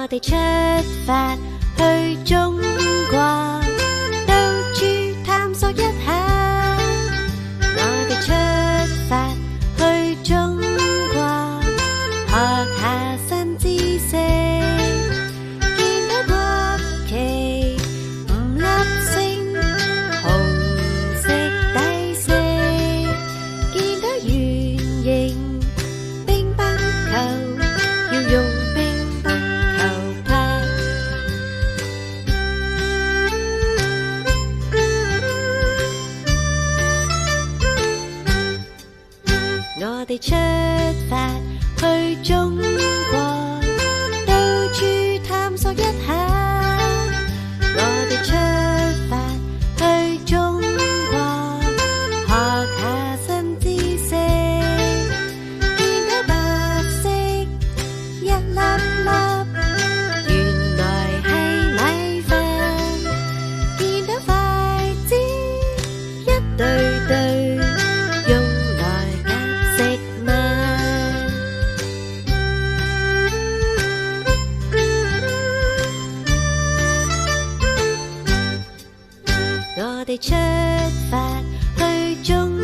哋出發去中國，到處探索一下。我哋出發去中國，學下新知識，見到國旗5粒星，紅色底色，見到圓形乒乓球，要用乒乓球拍。我哋出發去中國，到處探索一下。我哋出發去中國，學下新知識，見到白色一粒粒，原來係米飯，見到筷子一對對，用來夾食物。我哋出發去中